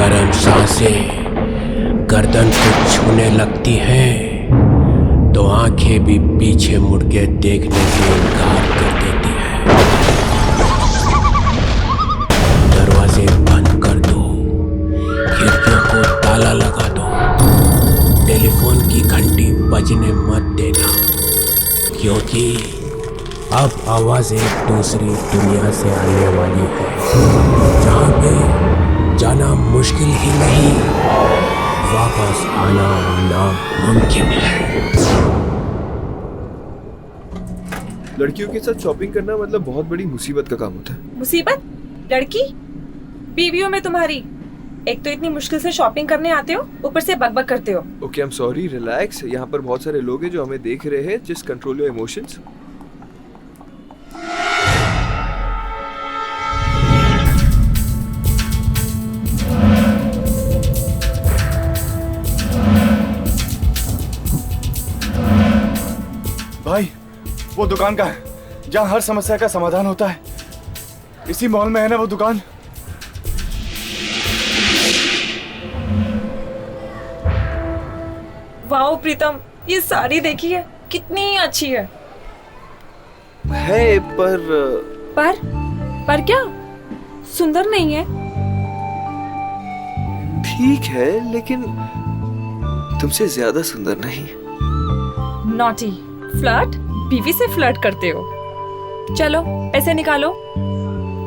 गर्म सांसें गर्दन को छूने लगती हैं तो आंखें भी पीछे मुड़ के देखने से इनकार कर देती हैं। दरवाजे बंद कर दो, खिड़कियों को ताला लगा दो, टेलीफोन की घंटी बजने मत देना, क्योंकि अब आवाज एक दूसरी दुनिया से आने वाली है, जहाँ पे जाना मुश्किल ही नहीं, वापस आना नामुमकिन है। लड़कियों के साथ शॉपिंग करना मतलब बहुत बड़ी मुसीबत का काम होता है। मुसीबत? लड़की? बीवियों में तुम्हारी। एक तो इतनी मुश्किल से शॉपिंग करने आते हो, ऊपर से बकबक करते हो। Okay, I am sorry, relax. यहाँ पर बहुत सारे लोग हैं जो हमें देख रहे हैं। Just control your emotions. भाई, वो दुकान का है जहाँ हर समस्या का समाधान होता है। इसी मॉल में है ना वो दुकान? वाओ प्रीतम, ये साड़ी देखिए कितनी अच्छी है। पर क्या? सुंदर नहीं है? ठीक है, लेकिन तुमसे ज्यादा सुंदर नहीं। Naughty, flirt? बीवी से फ्लर्ट करते हो? चलो पैसे निकालो,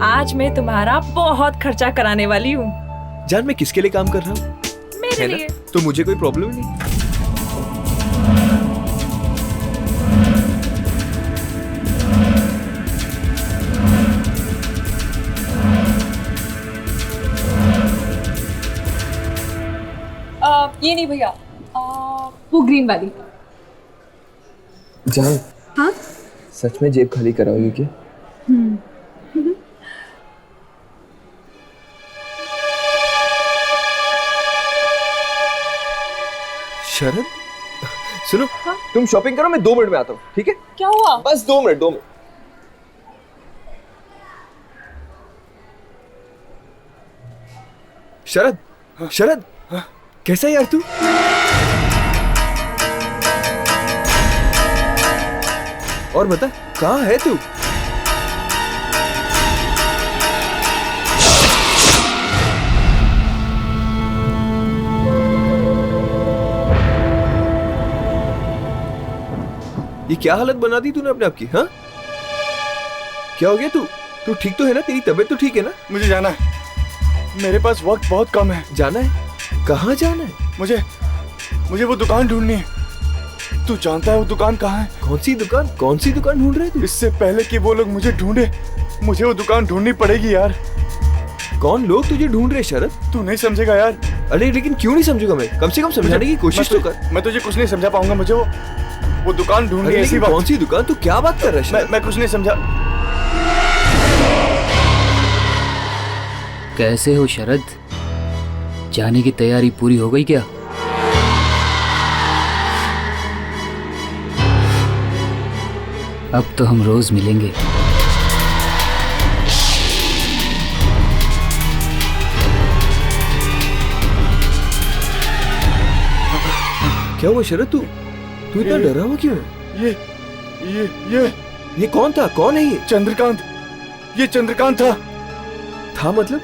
आज मैं तुम्हारा बहुत खर्चा कराने वाली हूँ। जान, मैं किसके लिए काम कर रहा हूँ? मेरे लिए। तो मुझे कोई प्रॉब्लम नहीं। ये नहीं भैया, वो ग्रीन वाली। जान, हाँ? सच में जेब खाली कराओगे क्या? शरद, सुनो, हाँ? तुम शॉपिंग करो, मैं 2 मिनट में आता हूँ, ठीक है? क्या हुआ? बस 2 मिनट, 2 मिनट। शरद, शरद, कैसा है यार तू? और बता, कहाँ है तू? ये क्या हालत बना दी तूने अपने आप की? हाँ, क्या हो गया? तू ठीक तो है ना? तेरी तबीयत तो ठीक है ना? मुझे जाना है, मेरे पास वक्त बहुत कम है। जाना है? कहाँ जाना है? मुझे वो दुकान ढूंढनी है। तू जानता है वो दुकान कहाँ है? कौन सी दुकान? कौन सी दुकान ढूंढ रहे तू? इससे पहले कि वो लोग मुझे ढूंढे, मुझे वो दुकान ढूंढनी पड़ेगी यार। कौन लोग तुझे ढूंढ रहे शरद? तू नहीं समझेगा यार। अरे लेकिन क्यों नहीं समझूंगा मैं? कम से कम समझाने की कोशिश तो कर। मैं तुझे कुछ नहीं समझा पाऊंगा। मुझे वो दुकान ढूंढनी है। ऐसी बात। कौन सी दुकान? तू क्या बात कर रहा है? मैं कुछ नहीं समझा। कैसे हो शरद? जाने की तैयारी पूरी हो गई क्या? अब तो हम रोज मिलेंगे। क्या हुआ शरद? तू इतना डरा हुआ क्यों है? ये कौन था? कौन है ये? चंद्रकांत। ये चंद्रकांत था मतलब?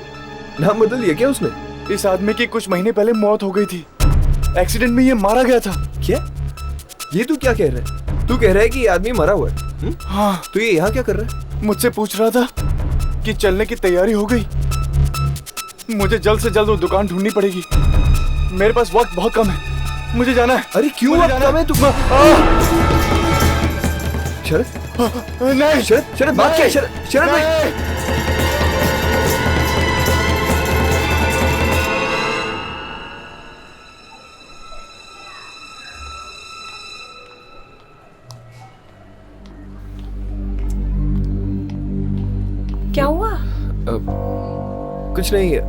नाम बदल लिया क्या उसने? इस आदमी की कुछ महीने पहले मौत हो गई थी। एक्सीडेंट में ये मारा गया था। क्या? ये तू क्या कह रहा है? तू कह रहा है कि ये आदमी मरा हुआ है? हाँ। तो ये यहाँ क्या कर रहा है? मुझसे पूछ रहा था कि चलने की तैयारी हो गई। मुझे जल्द से जल्द वो दुकान ढूंढनी पड़ेगी। मेरे पास वक्त बहुत कम है, मुझे जाना है। अरे क्यों वक्त कम है? तू शरद, नहीं शरद बात क्या है? शरद नहीं। क्या हुआ? कुछ नहीं है,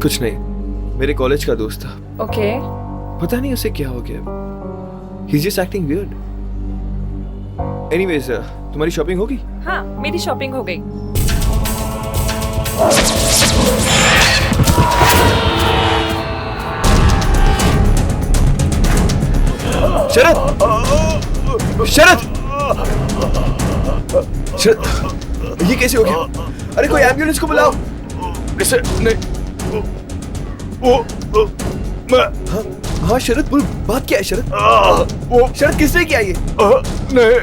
कुछ नहीं। मेरे कॉलेज का दोस्त था। ओके। पता नहीं उसे क्या हो गया। He's just acting weird. Anyways, तुम्हारी शॉपिंग होगी? हाँ, मेरी शॉपिंग हो गई। शरद! शरद! शरद! ये कैसे हो गया? अरे कोई एम्बुलेंस को बुलाओ। इसे नहीं, वो मैं हाँ शरद, बोल, बात क्या है शरद? वो शरद, किसने किया ये? नहीं।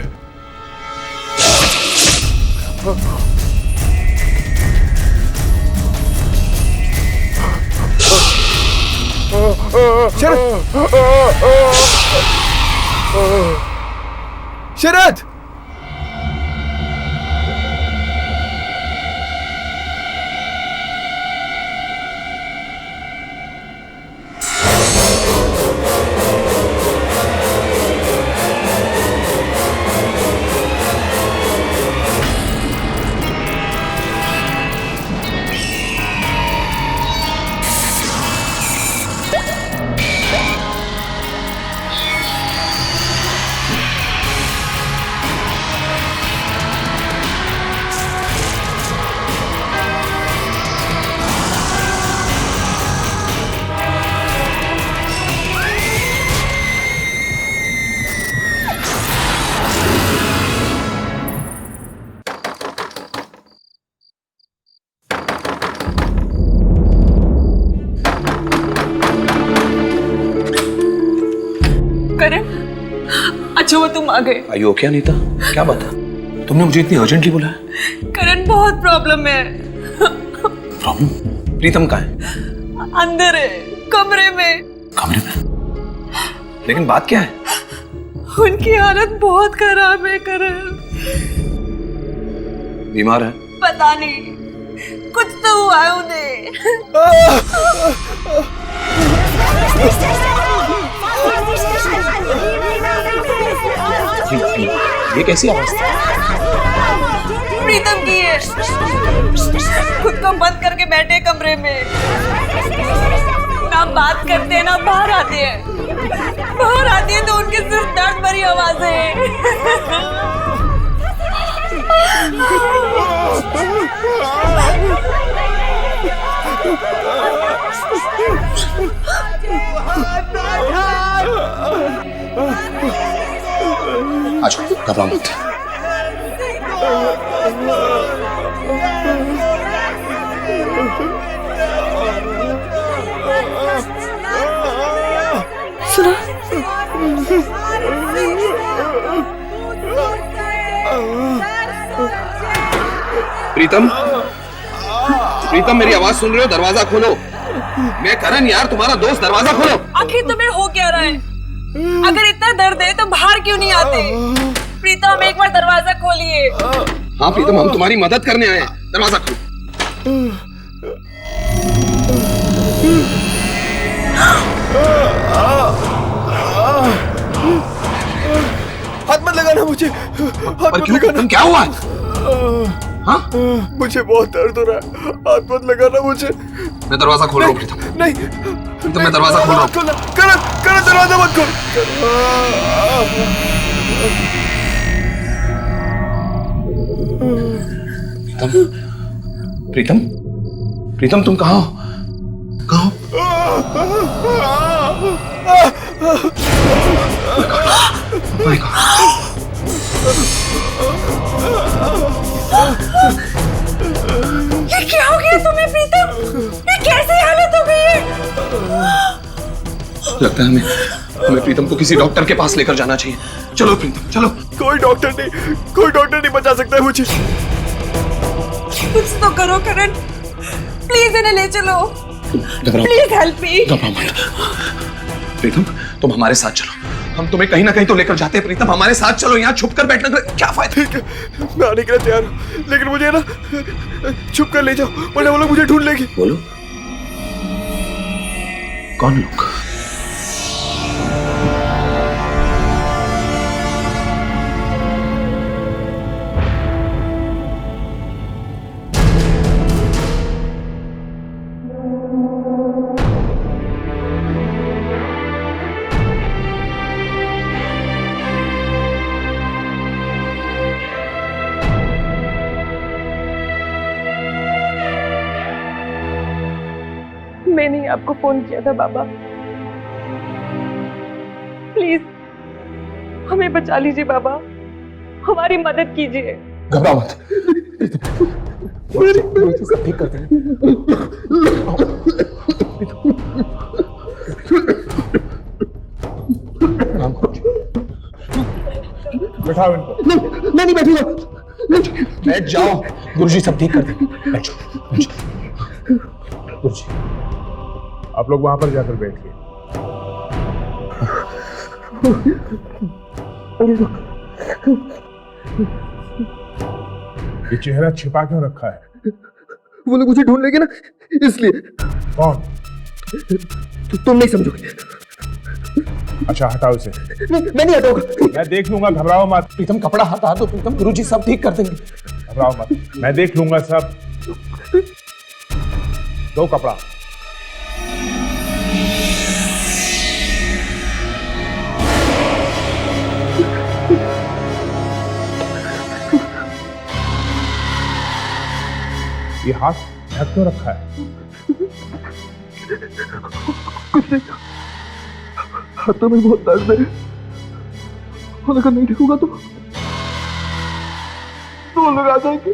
शरद! शरद! करण, अच्छा वो तुम आ गए। आयु ओके अनीता, क्या बात है? तुमने मुझे इतनी अर्जेंटली बुलाया? करण, बहुत प्रॉब्लम है। प्रॉब्लम? प्रीतम कहाँ है? अंदर है, कमरे में। कमरे में? लेकिन बात क्या है? उनकी हालत बहुत खराब है करण। बीमार है? पता नहीं, कुछ तो हुआ है उन्हें। ये कैसी आवाज? प्रीतम की है, खुद को बंद करके बैठे कमरे में, ना बात करते हैं ना बाहर आते हैं। बाहर आती है तो उनकी सिर्फ दर्द भरी आवाज है। अच्छा, घबराओ मत। सुना? प्रीतम, प्रीतम मेरी आवाज सुन रहे हो? दरवाजा खोलो। मैं करण यार, तुम्हारा दोस्त, दरवाजा खोलो। आखिर तुम्हें हो क्या रहा है? अगर इतना दर्द है तो बाहर क्यों नहीं आते? प्रीतम, एक बार दरवाजा खोलिए। हाँ प्रीतम, हम तुम्हारी मदद करने आए हैं, दरवाजा खोलो। हाथ मत लगाना मुझे, हाथ पर मत क्यों? लगाना। तुम क्या हुआ? हाँ? मुझे बहुत दर्द हो रहा है, हाथ मत लगाना मुझे। मैं दरवाजा खोल रहा हूँ प्रीतम। नहीं, प्रीतम मैं दरवाजा खोल रहा हूँ। करण, करण दरवाजा मत खोल। प्रीतम, प्रीतम, प्रीतम तुम कहाँ हो? कहाँ हो? My God. ये क्या हो गया तुम्हें प्रीतम? ये कैसी हालत हो गई है? लगता है हमें प्रीतम को किसी डॉक्टर के पास लेकर जाना चाहिए। चलो प्रीतम, चलो। कोई डॉक्टर नहीं बचा सकता है मुझे। कुछ तो करो करण, प्लीज इन्हें ले चलो। घबराओ, प्लीज हेल्प मी। घबराओ मत। प्रीतम तुम हमारे साथ चलो, हम तुम्हें कहीं ना कहीं तो लेकर जाते हैं। प्रीतम हमारे साथ चलो, यहाँ छुप कर बैठने का क्या फायदा? ठीक है, मैं आने के लिए तैयार हूँ, लेकिन मुझे ना छुप कर ले जाओ, वरना वो लोग मुझे ढूंढ लेंगे। बोलो, कौन लोग? मैंने आपको फोन किया था बाबा, प्लीज हमें बचा लीजिए बाबा, हमारी मदद कीजिए। घबराओ मत, सब ठीक करते हैं। बैठाओ इनको। मैं नहीं बैठूंगा। बैठ जाओ, गुरुजी सब ठीक कर देंगे। बैठो, बैठो। गुरुजी आप लोग वहां पर जाकर बैठिए। ये चेहरा छिपा क्यों रखा है? वो लोग मुझे ढूंढ लेंगे ना, इसलिए। कौन? तुम नहीं समझोगे। अच्छा हटाओ इसे। मैं नहीं हटाऊंगा। मैं देख लूंगा, घबराओ मत। प्रीतम कपड़ा हटा दो प्रीतम, गुरुजी सब ठीक कर देंगे। घबराओ मत, मैं देख लूंगा सब। दो कपड़ा। ये हाथ ढक क्यों रखा है? हाथों में बहुत दर्द है, और अगर नहीं ढकूंगा तो वो लोग आ जाएंगे।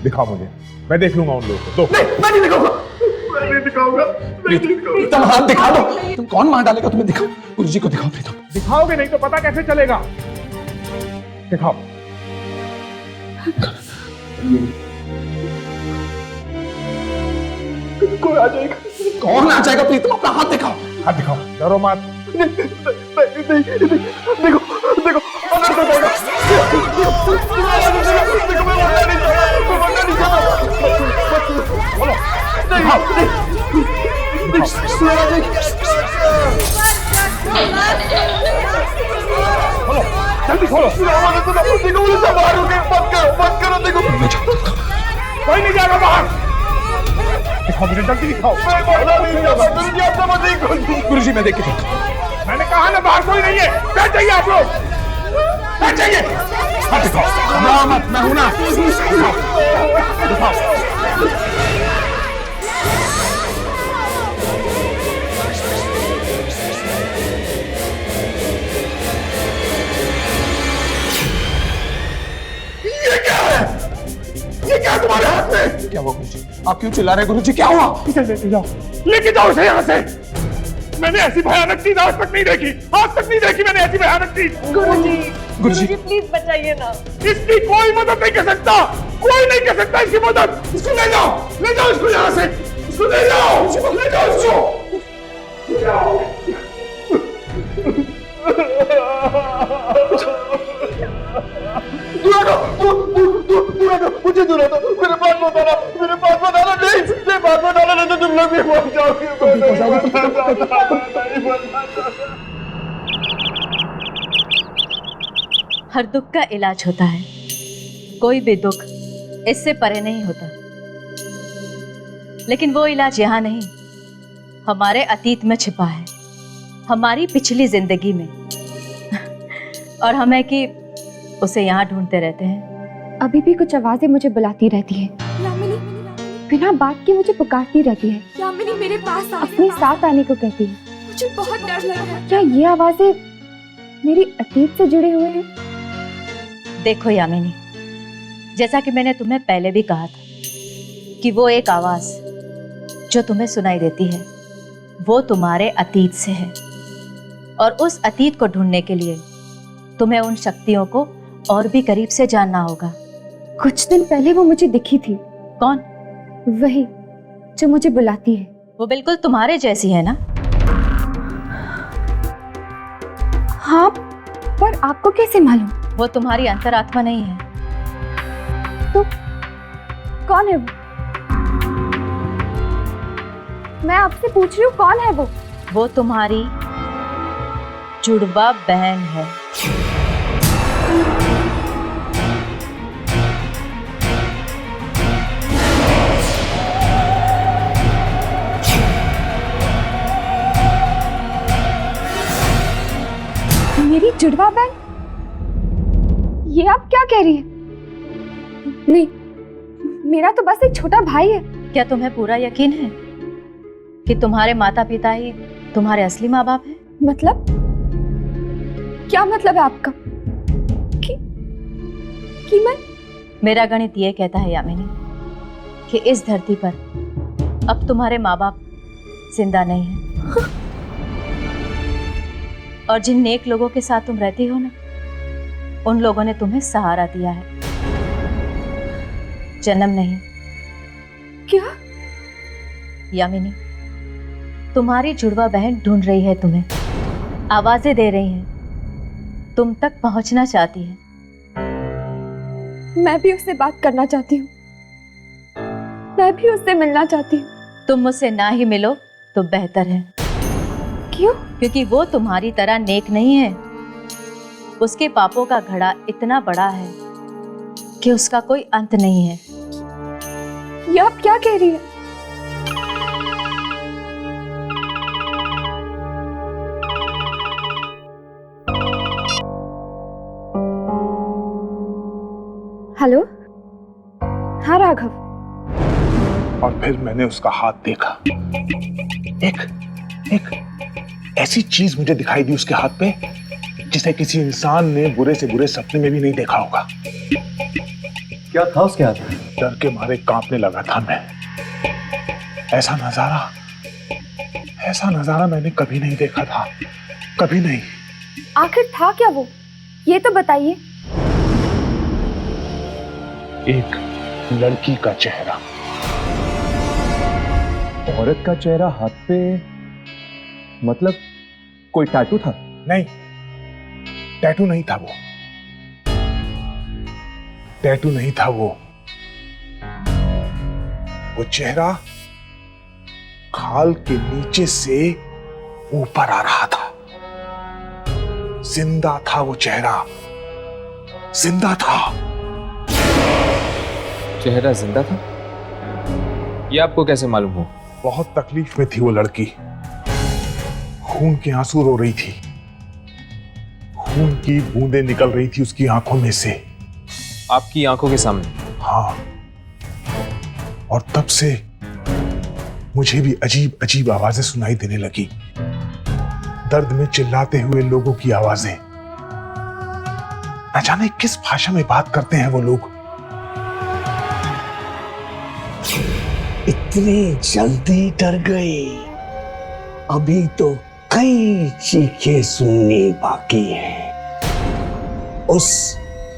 दिखाओ मुझे, मैं देख लूंगा उन लोगों को। दो। नहीं, मैं नहीं दिखाऊंगा। मैं नहीं दिखाऊंगा। प्रीतम हाथ दिखा दो। तुम कौन मार डालेगा, तुम्हें दिखाओ। गुरुजी को दिखाओ प्रीतम। दिखाओगे नहीं तो पता कैसे चलेगा? दिखाओ। कोई आ जाएगा। कौन आ जाएगा प्रीतम? अपना हाथ दिखाओ। हाथ दिखाओ, डरो मत। देखो देखो, अंदर से जाएगा। जल्दी खोलो। कोई नहीं जाएगा बाहर। दिखाओ मुझे, जल्दी दिखाओ। गुरुजी मैं देख के चलता हूँ। मैंने कहा ना बाहर कोई नहीं है। बैठ जाइए आप लोग, बैठ जाइए। हाथ दिखाओ। मत, मैं हूं ना। दिखाओ। ये क्या है? ये क्या तुम्हारे हाथ में? क्या हुआ गुरुजी? आप क्यों चिल्ला रहे हैं गुरुजी? क्या हुआ? इसे लेके जाओ, लेके जाओ इसे यहाँ से। मैंने ऐसी भयानक चीज आज तक नहीं देखी, आज तक नहीं देखी मैंने ऐसी भयानक चीज। गुरुजी प्लीज बचाइए ना। इसकी कोई मदद नहीं कर सकता, कोई नहीं कर सकता इसकी मदद। इसको ले जाओ, ले जाओ इसको यहाँ से। इसको ले जाओ, ले जाओ इसको। मुझे दूरा दो, मेरे पास मत आना, मेरे पास मत आना। नहीं, मेरे पास मत आना, नहीं तो तुम लोग भी मर जाओगे। हर दुख का इलाज होता है, कोई भी दुख इससे परे नहीं होता। लेकिन वो इलाज यहाँ नहीं, हमारे अतीत में छिपा है, हमारी पिछली जिंदगी में। और हमें कि उसे यहाँ ढूंढते रहते हैं। अभी भी कुछ आवाजें मुझे बुलाती रहती है, बिना बात के मुझे पुकारती रहती है। यामिनी मेरे पास आ, अपने साथ आने को कहती है। मुझे बहुत डर लग रहा है। क्या ये आवाजें मेरी अतीत से जुड़े हुए हैं? देखो यामिनी, जैसा कि मैंने तुम्हें पहले भी कहा था कि वो एक आवाज जो तुम्हें सुनाई देती है वो तुम्हारे अतीत से है, और उस अतीत को ढूंढने के लिए तुम्हें उन शक्तियों को और भी करीब से जानना होगा। कुछ दिन पहले वो मुझे दिखी थी। कौन? वही जो मुझे बुलाती है। वो बिल्कुल तुम्हारे जैसी है ना? हाँ, पर आपको कैसे मालूम? वो तुम्हारी अंतरात्मा नहीं है। तो कौन है वो? मैं आपसे पूछ रही हूँ, कौन है वो? वो तुम्हारी जुड़वा बहन है। मेरी जुड़वा बहन? ये आप क्या कह रही है? नहीं, मेरा तो बस एक छोटा भाई है। क्या तुम्हें पूरा यकीन है कि तुम्हारे माता पिता ही तुम्हारे असली माँ बाप हैं? मतलब? क्या मतलब है आपका? कि मैं मेरा गणित ये कहता है यामिनी कि इस धरती पर अब तुम्हारे माँ बाप जिंदा नहीं है। और जिन नेक लोगों के साथ तुम रहती हो ना, उन लोगों ने तुम्हें सहारा दिया है, जन्म नहीं। क्या? यामिनी, तुम्हारी जुड़वा बहन ढूंढ रही है तुम्हें, आवाजें दे रही है, तुम तक पहुंचना चाहती है। मैं भी उससे बात करना चाहती हूँ, मैं भी उससे मिलना चाहती हूँ। तुम मुझसे ना ही मिलो तो बेहतर है। क्यों? क्योंकि वो तुम्हारी तरह नेक नहीं है। उसके पापों का घड़ा इतना बड़ा है कि उसका कोई अंत नहीं है। ये आप क्या कह रही है? हेलो? हाँ राघव। और फिर मैंने उसका हाथ देखा। एक ऐसी चीज मुझे दिखाई दी उसके हाथ पे जिसे किसी इंसान ने बुरे से बुरे सपने में भी नहीं देखा होगा। क्या था उसके हाथ में? डर के मारे कांपने लगा था मैं। ऐसा नजारा मैंने कभी नहीं देखा था, कभी नहीं। आखिर था क्या वो? ये तो बताइए। एक लड़की का चेहरा। औरत का चेहरा हाथ पे, मतलब कोई टैटू था? नहीं, टैटू नहीं था वो। टैटू नहीं था वो चेहरा खाल के नीचे से ऊपर आ रहा था। जिंदा था वो चेहरा, जिंदा था। चेहरा जिंदा था? ये आपको कैसे मालूम हो? बहुत तकलीफ में थी वो लड़की, खून के आंसू रो रही थी, खून की बूंदें निकल रही थी उसकी आंखों में से। आपकी आंखों के सामने? हाँ। और तब से मुझे भी अजीब अजीब आवाजें सुनाई देने लगी, दर्द में चिल्लाते हुए लोगों की आवाजें। न जाने किस भाषा में बात करते हैं वो लोग। इतनी जल्दी डर गए? अभी तो कई चीखें सुननी बाकी है। उस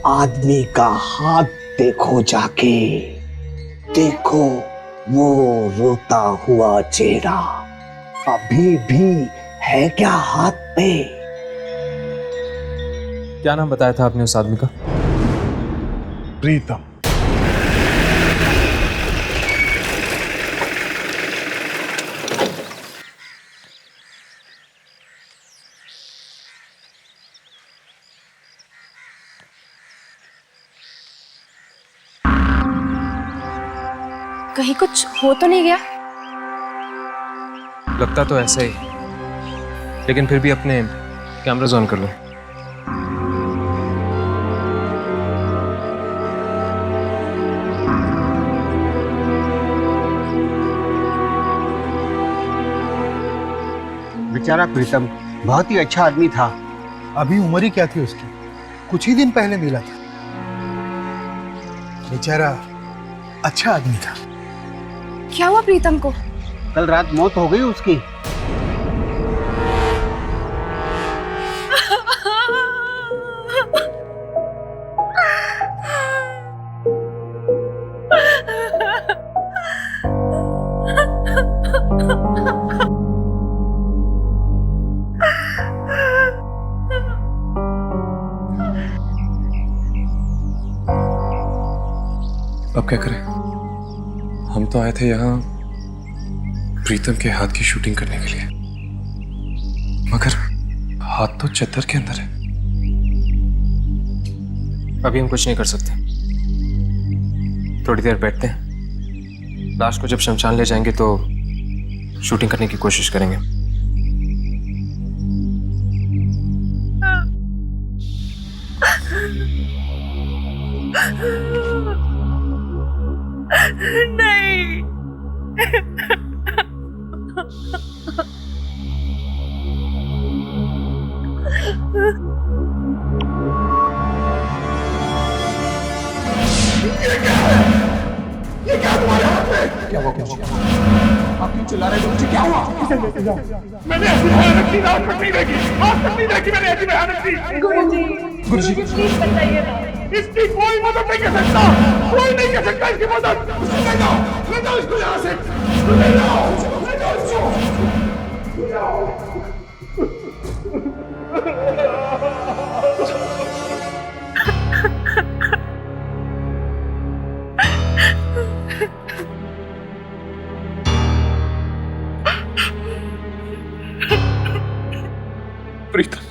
आदमी का हाथ देखो जाके, देखो वो रोता हुआ चेहरा अभी भी है क्या हाथ पे? क्या नाम बताया था आपने उस आदमी का? प्रीतम। कहीं कुछ हो तो नहीं गया? लगता तो ऐसा ही, लेकिन फिर भी अपने कैमरास ऑन कर लो। बेचारा प्रीतम बहुत ही अच्छा आदमी था। अभी उम्र ही क्या थी उसकी, कुछ ही दिन पहले मिला था। बेचारा अच्छा आदमी था। क्या हुआ प्रीतम को? कल रात मौत हो गई उसकी। अब क्या करें? हम तो आए थे यहाँ प्रीतम के हाथ की शूटिंग करने के लिए, मगर हाथ तो चद्दर के अंदर है। अभी हम कुछ नहीं कर सकते, थोड़ी देर बैठते हैं, लाश को जब शमशान ले जाएंगे तो शूटिंग करने की कोशिश करेंगे। नहीं। क्या हुआ कुछ? आप क्यों चिल्ला रहे हो? मुझे क्या हुआ? इसे लेके जाओ। मैंने ऐसी भयानक चीज आज तक नहीं देखी। आज तक नहीं देखी मैंने ऐसी भयानक चीज। गुरुजी प्लीज बताइए ना। इसकी कोई मदद नहीं कर सकता। कोई नहीं कर सकता इसकी मदद। उसे ले जाओ इसको यहाँ से। ले जाओ इसको। ले जाओ। प्रीतम,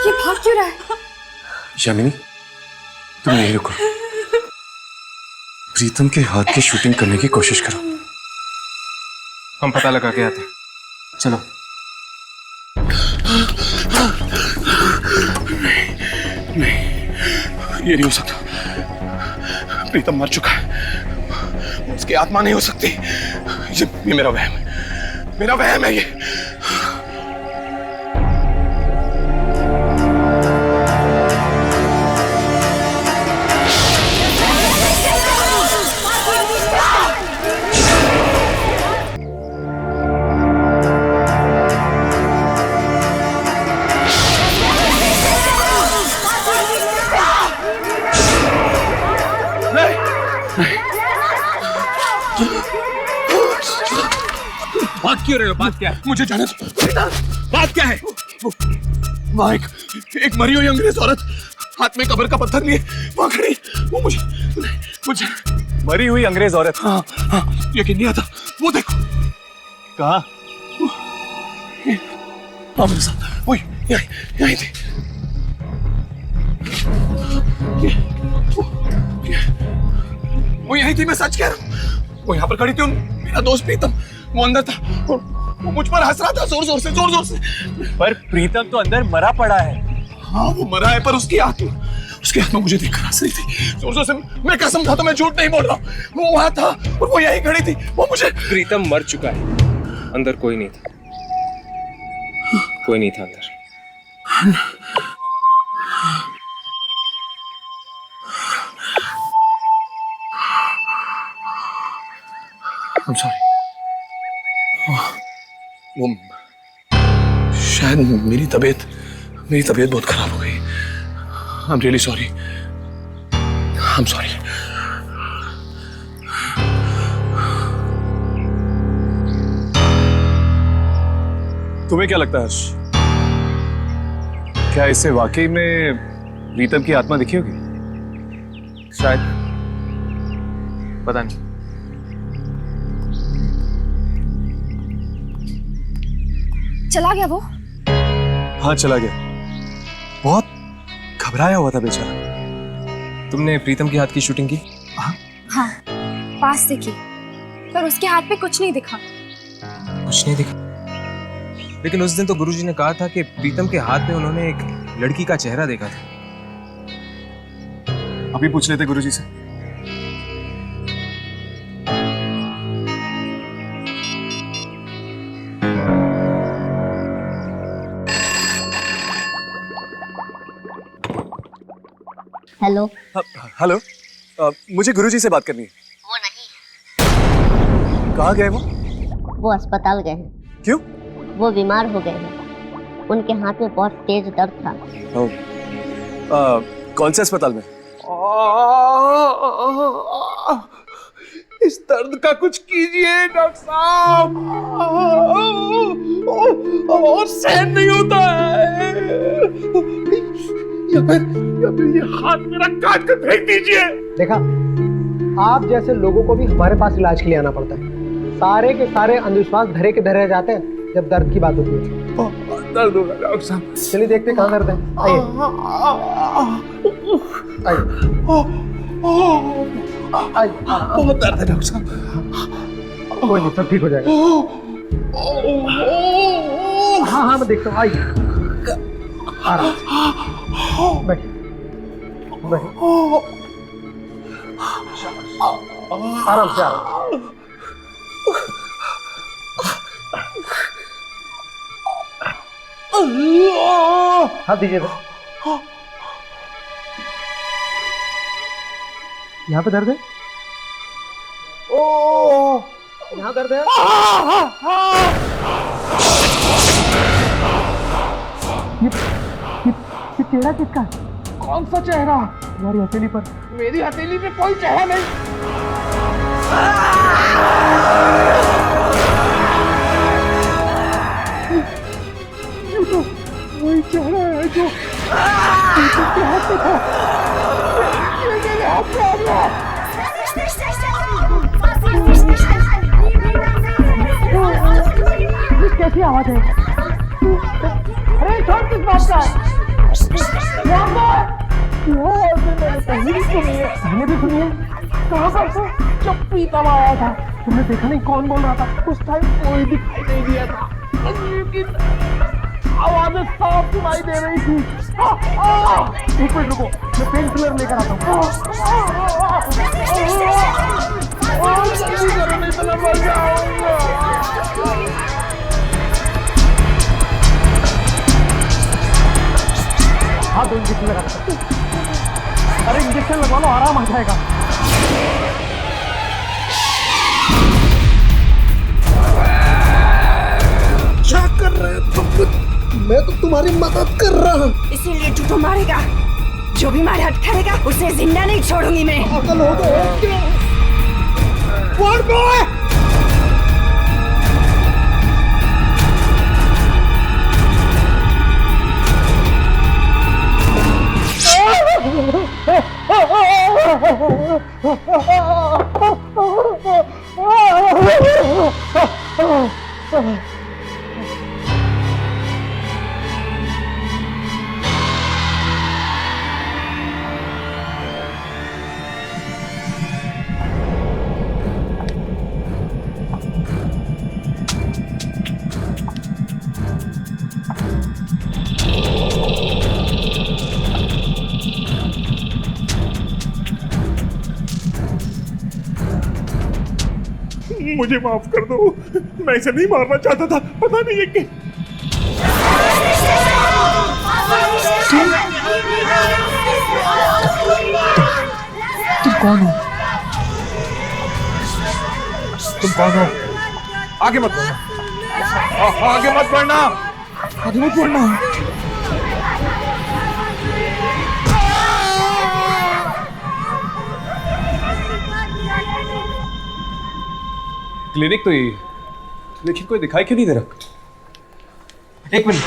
ये भाग क्यों रहा है? यामिनी, तुम यहीं रुको। प्रीतम के हाथ की शूटिंग करने की कोशिश करो। हम पता लगा के आते हैं। चलो। नहीं, ये नहीं हो सकता। प्रीतम मर चुका है। उसकी आत्मा नहीं हो सकती। ये मेरा वहम है। मेरा वहम है ये। बात क्यों रहे हो? बात क्या है? मुझे जाने दो। बात क्या है? वहाँ एक मरी हुई अंग्रेज औरत हाथ में कब्र का पत्थर लिए वहाँ खड़ी। वो मुझे मरी हुई अंग्रेज औरत? हाँ, यकीन नहीं आता। वो देखो। कहाँ? मेरे साथ वही यहीं थी। वो यहीं थी, मैं सच कह रहा हूँ। वो यहाँ पर खड़ी थी। मेरा दोस्त प्रीतम वो अंदर था और वो मुझ पर हंस रहा था जोर जोर से। पर प्रीतम तो अंदर मरा पड़ा है। हाँ, वो मरा है, पर उसकी आत्मा मुझे देखकर हंस रही थी जोर जोर से। मैं कसम खाता, मैं झूठ नहीं बोल रहा। वो वहां था और वो यहीं खड़ी थी। वो मुझे। प्रीतम मर चुका है। अंदर कोई नहीं था। कोई नहीं था अंदर। I'm sorry. वो शायद मेरी तबीयत बहुत खराब हो गई। I'm really sorry. I'm sorry. तुम्हें क्या लगता है हर्ष? क्या इससे वाकई में प्रीतम की आत्मा दिखी होगी? शायद, पता नहीं। चला गया वो? हाँ चला गया। बहुत घबराया हुआ था बेचारा। तुमने प्रीतम के हाथ की शूटिंग की? हाँ, पास से की, पर उसके हाथ पे कुछ नहीं दिखा। कुछ नहीं दिखा? लेकिन उस दिन तो गुरुजी ने कहा था कि प्रीतम के हाथ में उन्होंने एक लड़की का चेहरा देखा था। अभी पूछ लेते गुरुजी से। हेलो। हेलो, मुझे गुरुजी से बात करनी है। वो नहीं। कहाँ गए वो? वो अस्पताल गए हैं। क्यों? वो बीमार हो गए हैं। उनके हाथ में बहुत तेज दर्द था। कौन से अस्पताल में? इस दर्द का कुछ कीजिए डॉक्टर साहब, और सहन नहीं होता है। या फिर ये हाथ मेरा काट कर फेंक दीजिए। देखा, आप जैसे लोगों को भी हमारे पास इलाज के लिए आना पड़ता है। सारे के सारे अंधविश्वास धरे के धरे जाते हैं जब दर्द की बात होती है। दर्द होगा डॉक्टर साहब। चलिए देखते कहाँ दर्द है। आइए बहुत दर्द है डॉक्टर साहब। कोई नहीं, सब ठीक हो जाएगा। हाँ मैं देखता हूँ। आइए, आराम से बैठिए, आराम से। हाथ दीजिए। यहाँ पे दर्द है? ओ, यहाँ दर्द है? ये चेहरा किसका? कौन सा चेहरा? तुम्हारी हथेली पर। मेरी हथेली पे कोई चेहरा नहीं। ये तो वही चेहरा है जो के हाथ में था। ये मेरे हाथ में आ गया। ये कैसी आवाज है? अरे छोड़, किस बात का है? मैंने पहले भी सुनी है। पहले भी सुनी है? कहाँ पर से? जब प्रीतम आया था। तुमने देखा नहीं कौन बोल रहा था? उस टाइम कोई दिखाई नहीं दिया था, लेकिन आवाजें साफ सुनाई दे रही थी। एक मिनट रुको, मैं पेन किलर लेकर आता हूँ। जल्दी करो, नहीं तो मैं मर जाऊंगा। हाँ, दो इंजेक्शन लगा सकते। अरे इंजेक्शन लगवा लो, आराम आ जाएगा। क्या कर रहे हो तुम? मैं तो तुम्हारी मदद कर रहा हूँ। इसीलिए तू तो मारेगा। जो भी मारे हट करेगा उसे जिंदा नहीं छोड़ूंगी मैं। अकल हो तो क्या? मुझे माफ कर दो, मैं इसे नहीं मारना चाहता था। पता नहीं है कि तुम कौन हो? तुम कौन हो? आगे मत बढ़ना, आगे मत बढ़ना, आगे मत बढ़ना। क्लिनिक तो यही है, लेकिन कोई दिखाई क्यों नहीं दे रहा? एक मिनट।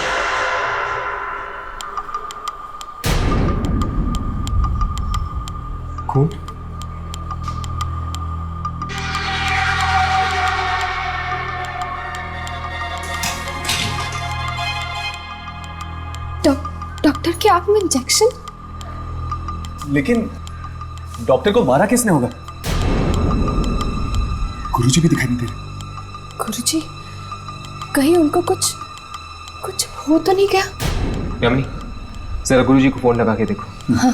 डॉक्टर की आंख में इंजेक्शन? लेकिन डॉक्टर को मारा किसने होगा? गुरुजी भी दिखाई नहीं दे रहे। गुरुजी, कहीं उनको कुछ हो तो नहीं गया? यामिनी, जरा गुरुजी को फोन लगा के देखो। हाँ।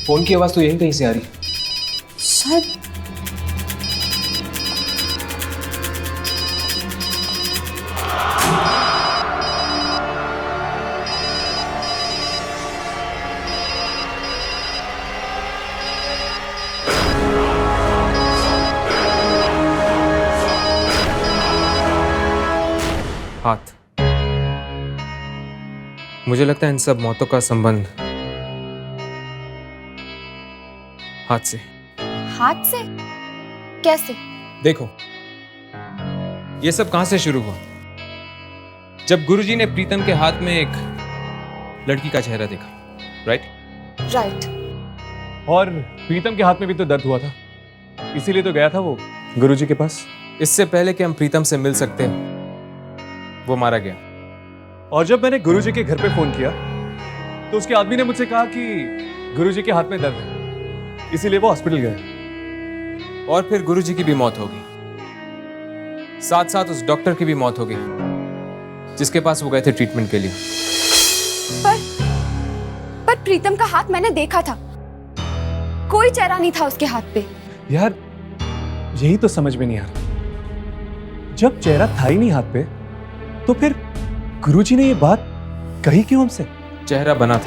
फोन की आवाज तो यहीं कहीं से आ रही। शायद हाथ। मुझे लगता है इन सब मौतों का संबंध हाथ से। हाथ से? कैसे? देखो, ये सब कहां से शुरू हुआ? जब गुरुजी ने प्रीतम के हाथ में एक लड़की का चेहरा देखा, राइट? और प्रीतम के हाथ में भी तो दर्द हुआ था, इसीलिए तो गया था वो गुरुजी के पास। इससे पहले कि हम प्रीतम से मिल सकते हैं, वो मारा गया। और जब मैंने गुरुजी के घर पे फोन किया तो उसके आदमी ने मुझसे कहा कि गुरुजी के हाथ में दर्द है, इसीलिए वो हॉस्पिटल गए। और फिर गुरुजी की भी मौत हो गई, साथ साथ उस डॉक्टर की भी मौत हो गई जिसके पास वो गए थे ट्रीटमेंट के लिए। पर प्रीतम का हाथ मैंने देखा था, कोई चेहरा नहीं था उसके हाथ पे। यार, यही तो समझ में नहीं आ रहा, जब चेहरा था ही नहीं हाथ पे तो फिर गुरुजी ने ये बात कही क्यों हमसे? चेहरा बना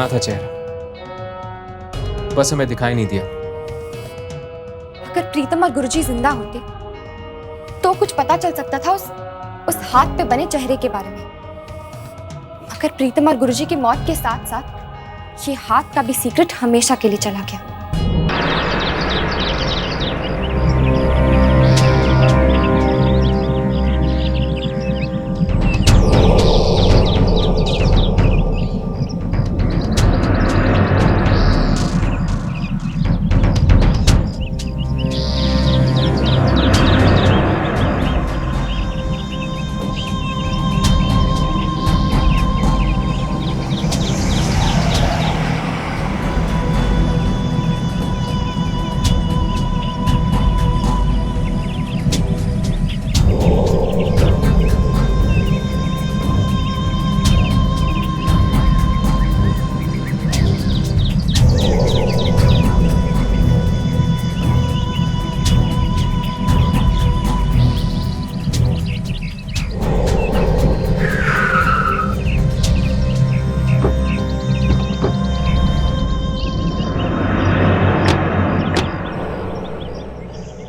था चेहरा, बस हमें दिखाई नहीं दिया। अगर प्रीतम और गुरुजी जिंदा होते तो कुछ पता चल सकता था उस हाथ पे बने चेहरे के बारे में। मगर प्रीतम और गुरुजी की मौत के साथ साथ ये हाथ का भी सीक्रेट हमेशा के लिए चला गया।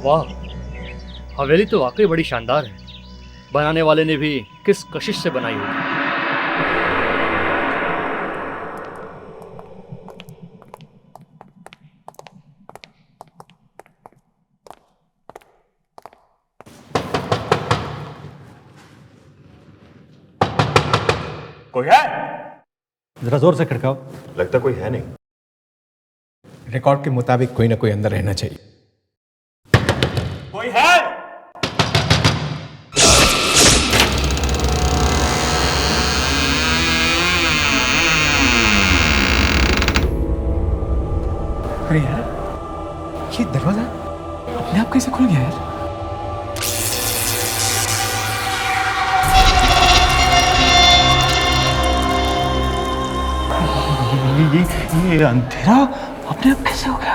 वाह, हवेली तो वाकई बड़ी शानदार है। बनाने वाले ने भी किस कशिश से बनाई होगी। कोई है? जरा जोर से खड़काओ। लगता कोई है नहीं। रिकॉर्ड के मुताबिक कोई ना कोई अंदर रहना चाहिए। कोई है? अरे यार, ये दरवाजा अपने आप कैसे खुल गया यार? ये अंधेरा अपने आप कैसे हो गया?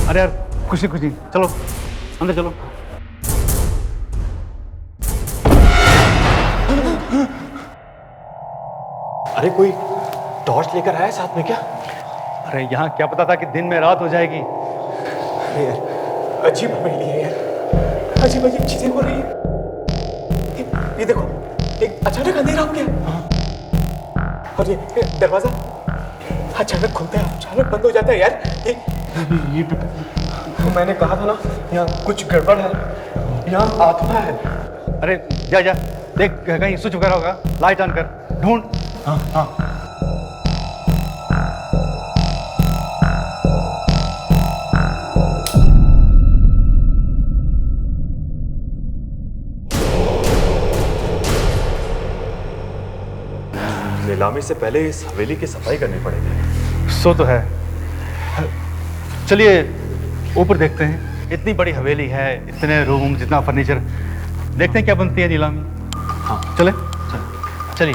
अरे यार, कुछ नहीं, चलो अंदर चलो। अरे कोई टॉर्च लेकर आया साथ में क्या? अरे यहाँ क्या पता था कि दिन में रात हो जाएगी। अरे यार, अजीब हवेली है यार, अजीब अजीब चीजें हो रही है। ये देखो, एक अचानक अंधेरा हो गया और ये दरवाजा अचानक खुलता है, अचानक बंद हो जाता है यार। ये तो मैंने कहा था ना, यहाँ कुछ गड़बड़ है, यहाँ आत्मा है। अरे जा देख, कहीं स्विच वगैरह होगा, लाइट ऑन कर, ढूंढ। हाँ। नीलामी से पहले इस हवेली की सफाई करनी पड़ेगी। सो तो है। चलिए ऊपर देखते हैं। इतनी बड़ी हवेली है, इतने रूम, जितना फर्नीचर, देखते हैं क्या बनती है नीलामी। हाँ चले चलिए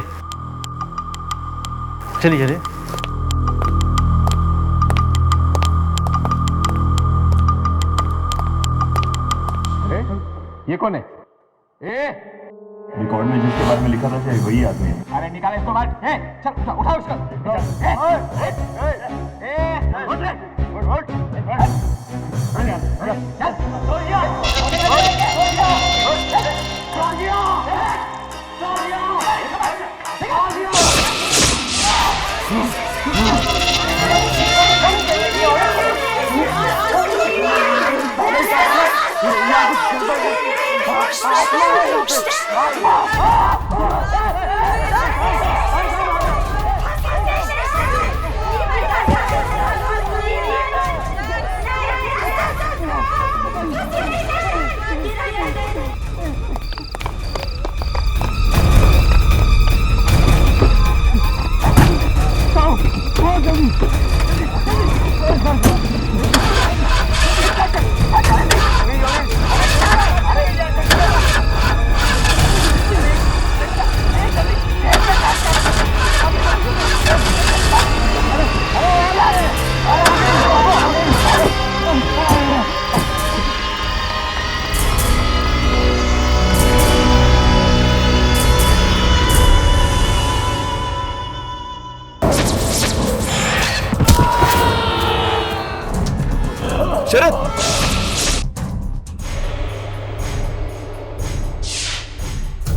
चलिए चलिए। ये कौन है? रिकॉर्ड में जिसके बारे में लिखा था शायद वही आदमी है। अरे निकाल इसको बाहर। चल उठाओ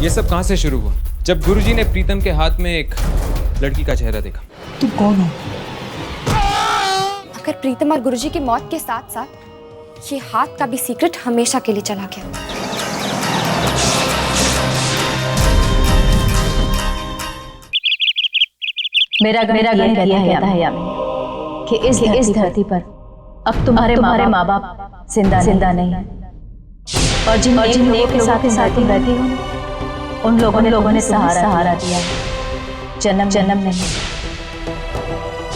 ये सब कहां से शुरू हुआ? जब गुरुजी ने प्रीतम के हाथ में एक लड़की का चेहरा देखा। तुम कौन हो? अगर प्रीतम और गुरुजी की मौत के साथ साथ ये हाथ का भी सीक्रेट हमेशा के लिए चला गया। मेरा गम कहता है यामिनी कि इस धरती पर अब तुम्हारे माँ बाप जिंदा नहीं, और जिन लोगों के साथ तुम रहती हो उन लोगों ने सहारा दिया। जन्म नहीं,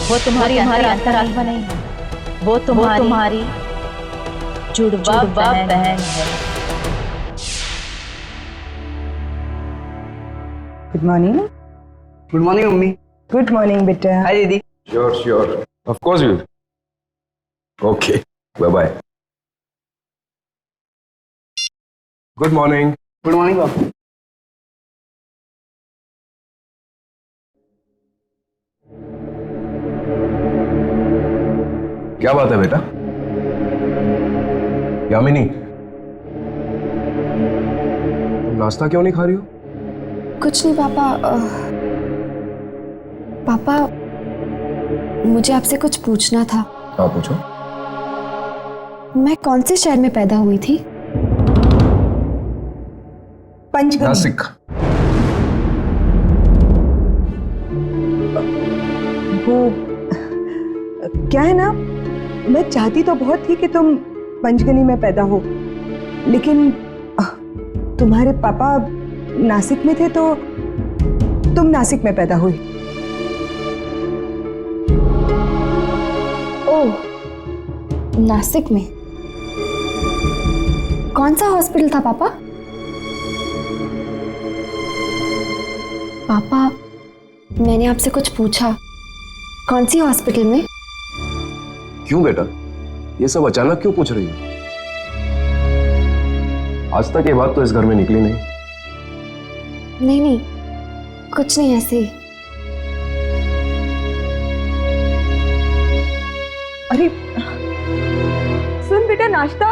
वो तुम्हारी अंतरात्मा नहीं, वो तुम्हारी जुड़वा बहन है। Good morning. गुड मॉर्निंग मम्मी। गुड मॉर्निंग बेटा। हाय दीदी। Sure of course you. Okay bye bye. Good morning. Good morning बाबू। क्या बात है बेटा? यामिनी, तुम नाश्ता क्यों नहीं खा रही हो? कुछ नहीं पापा। पापा मुझे आपसे कुछ पूछना था। हाँ पूछो। मैं कौन से शहर में पैदा हुई थी? पंचगनी। नासिक। वो क्या है ना, मैं चाहती तो बहुत थी कि तुम पंचगनी में पैदा हो, लेकिन तुम्हारे पापा नासिक में थे तो तुम नासिक में पैदा हुई। ओह, नासिक में कौन सा हॉस्पिटल था पापा? पापा मैंने आपसे कुछ पूछा, कौन सी हॉस्पिटल में? क्यों बेटा, ये सब अचानक क्यों पूछ रही हो? आज तक ये बात तो इस घर में निकली नहीं। नहीं, कुछ नहीं, ऐसे ही। अरे सुन बेटा, नाश्ता।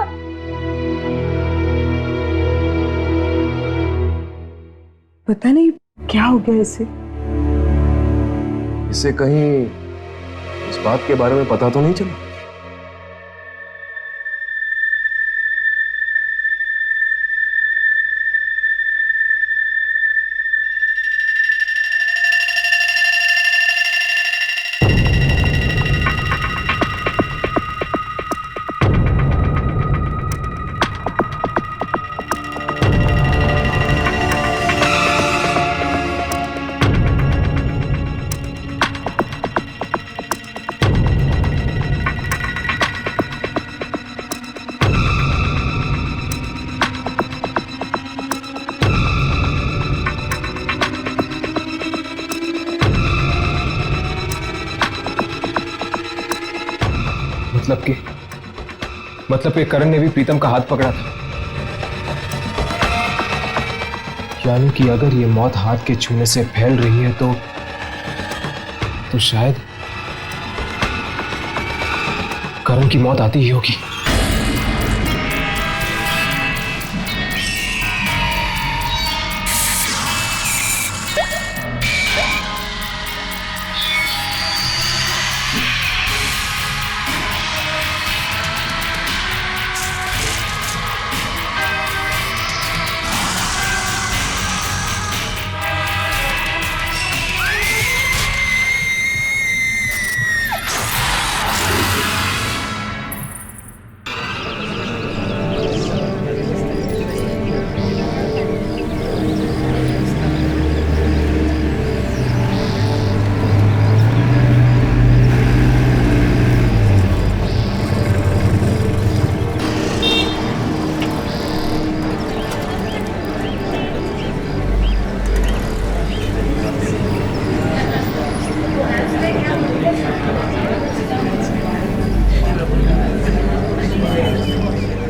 पता नहीं क्या हो गया इसे। इसे कहीं इस बात के बारे में पता तो नहीं चला? मतलब कि करण ने भी प्रीतम का हाथ पकड़ा था। यानी कि अगर ये मौत हाथ के छूने से फैल रही है तो शायद करण की मौत आती ही होगी।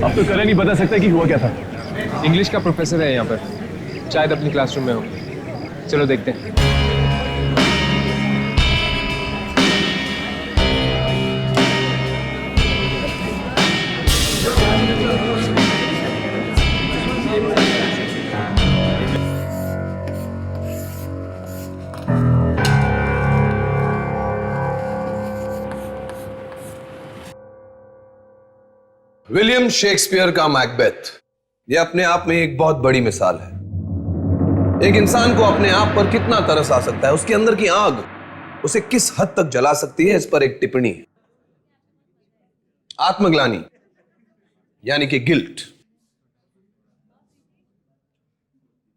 अब तो करण ही बता सकता है कि हुआ क्या था। इंग्लिश का प्रोफेसर है यहाँ पर, शायद अपनी क्लासरूम में हो। चलो देखते हैं। विलियम शेक्सपियर का मैकबेथ यह अपने आप में एक बहुत बड़ी मिसाल है। एक इंसान को अपने आप पर कितना तरस आ सकता है, उसके अंदर की आग उसे किस हद तक जला सकती है, इस पर एक टिप्पणी है। आत्मग्लानि यानी कि गिल्ट,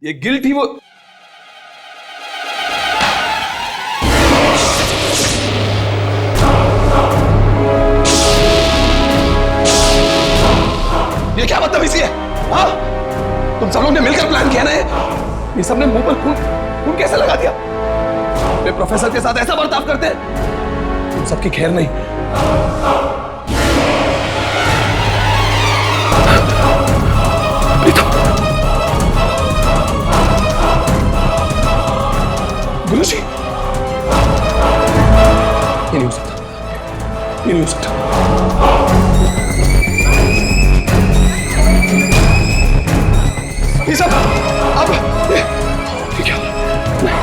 ये गिल्ट ही वो ये क्या बदतमीजी है? हाँ? तुम सब लोग ने मिलकर प्लान किया ना ये सबने मुंह पर खून कैसे लगा दिया? वे प्रोफेसर के साथ ऐसा बर्ताव करते हैं? तुम सबकी खैर नहीं। गुरुजी, ये नहीं हो सकता, ये नहीं हो सकता। ये सब अब ये क्या? नहीं।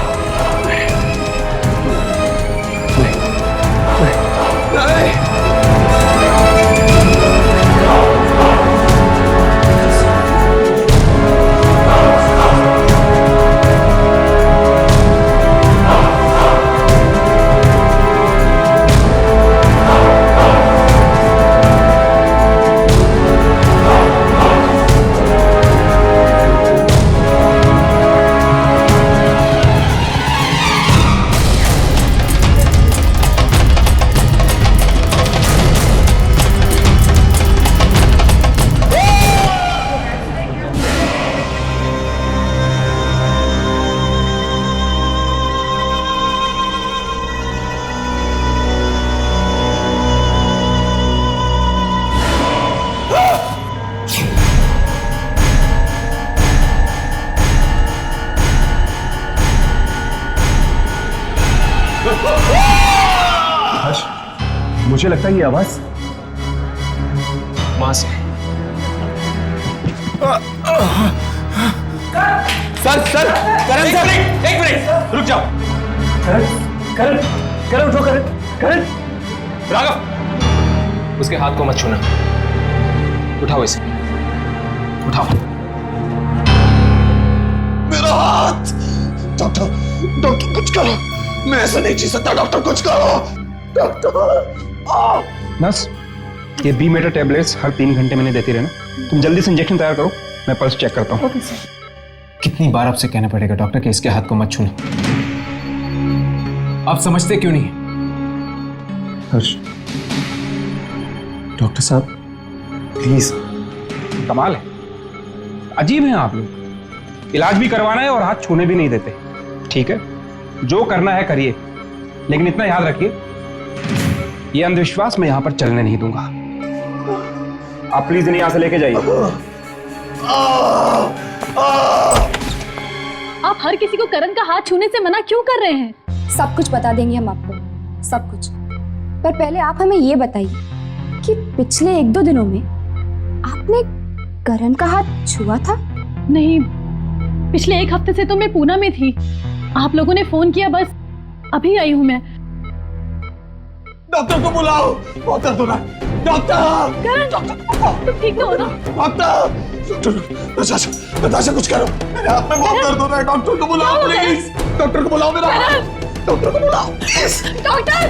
हर्ष, मुझे लगता है ये आवाज मां से। सर करण सर, एक मिनट रुक जाओ। करण उठो। करण राघव, उसके हाथ को मत छूना। उठाओ इसे, उठाओ। मेरा हाथ! डॉक्टर कुछ करो, मैं ऐसा नहीं जी सकता। डॉक्टर कुछ करो, डॉक्टर। नर्स, ये बी मेटर टैबलेट्स हर 3 घंटे में देती रहना। तुम जल्दी से इंजेक्शन तैयार करो, मैं पल्स चेक करता हूँ। कितनी बार आपसे कहना पड़ेगा डॉक्टर कि इसके हाथ को मत छूना? आप समझते क्यों नहीं? हर्ष, डॉक्टर साहब प्लीज। कमाल है, अजीब हैं आप लोग। इलाज भी करवाना है और हाथ छूने भी नहीं देते। ठीक है, जो करना है करिए, लेकिन इतना याद रखिए ये अंधविश्वास मैं यहां पर चलने नहीं दूंगा। आप प्लीज इन्हें यहां से लेके जाइए। आप हर किसी को करण का हाथ छूने से मना क्यों कर रहे हैं? सब कुछ बता देंगे हम आपको, सब कुछ। पर पहले आप हमें ये बताइए कि पिछले 1-2 दिनों में आपने करण का हाथ छुआ था? नहीं, पिछले 1 हफ्ते से तो मैं पूना में थी। आप लोगों ने फोन किया, बस अभी आई हूँ मैं। डॉक्टर को बुलाओ, बहुत दर्द हो रहा है। डॉक्टर! करण, तुम ठीक तो हो ना? डॉक्टर! नताशा कुछ करो, मेरे हाथ में बहुत दर्द हो रहा है। डॉक्टर को बुलाओ प्लीज। डॉक्टर को बुलाओ मेरा। डॉक्टर को बुलाओ। डॉक्टर!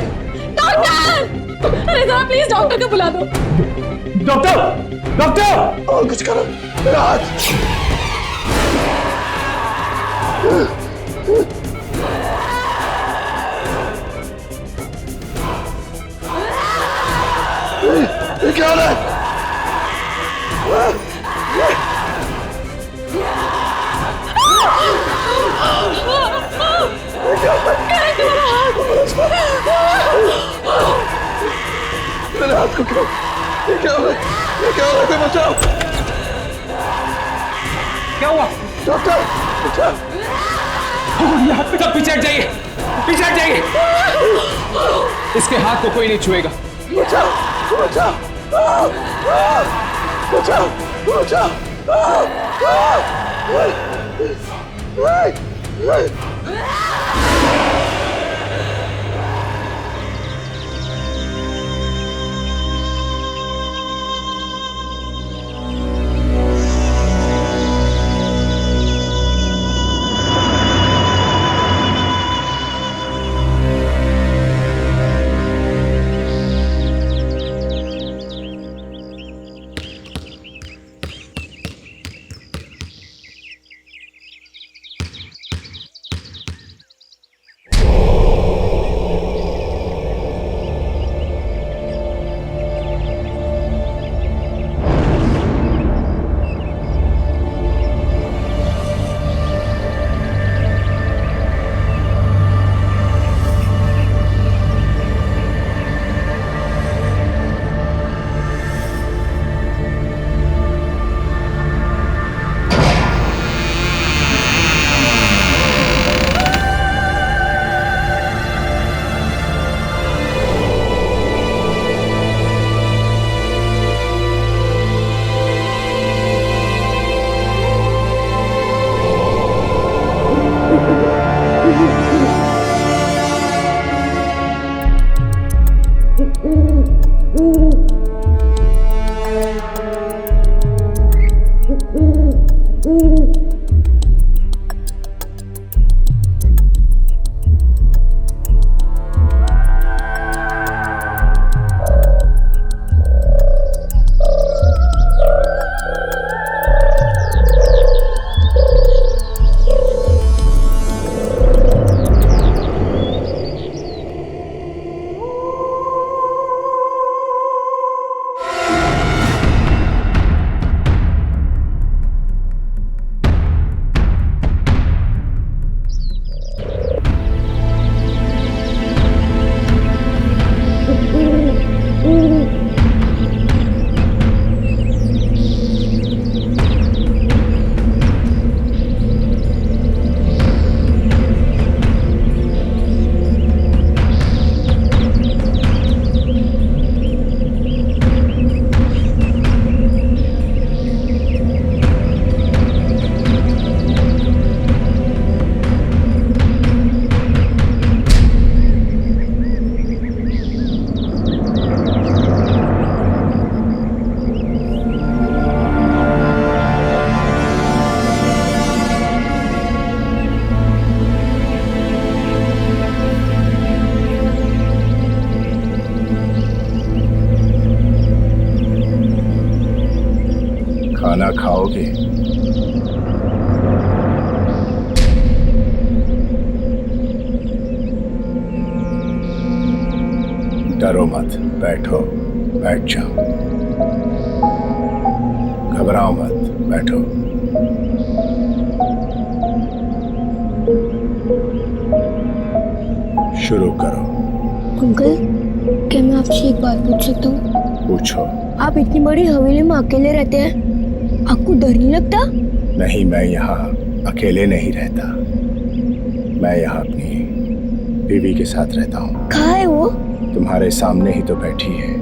डॉक्टर! अरे जरा प्लीज डॉक्टर को बुला दो। डॉक्टर! डॉक्टर! और कुछ करो, मेरा हाथ। ये क्या हो रहा है? मेरे हाथ को क्यों? ये क्या हो रहा है? ये क्या हो रहा है? कोई बचाओ! क्या हुआ? डॉक्टर! बचाओ! ये हाथ पे तब पीछे हट जाइए, पीछे हट जाइए। इसके हाथ को कोई नहीं छुएगा। बचाओ! बचाओ! बचाओ! बचाओ! खाना खाओगे? डरो मत, बैठो, बैठ जाओ। घबराओ मत, बैठो। शुरू करो। अंकल, क्या मैं आपसे एक बात पूछ सकता हूँ? पूछो। आप इतनी बड़ी हवेली में अकेले रहते हैं, आपको डर नहीं लगता? नहीं, मैं यहाँ अकेले नहीं रहता। मैं यहाँ अपनी बीवी के साथ रहता हूँ। कहाँ है वो? तुम्हारे सामने ही तो बैठी है,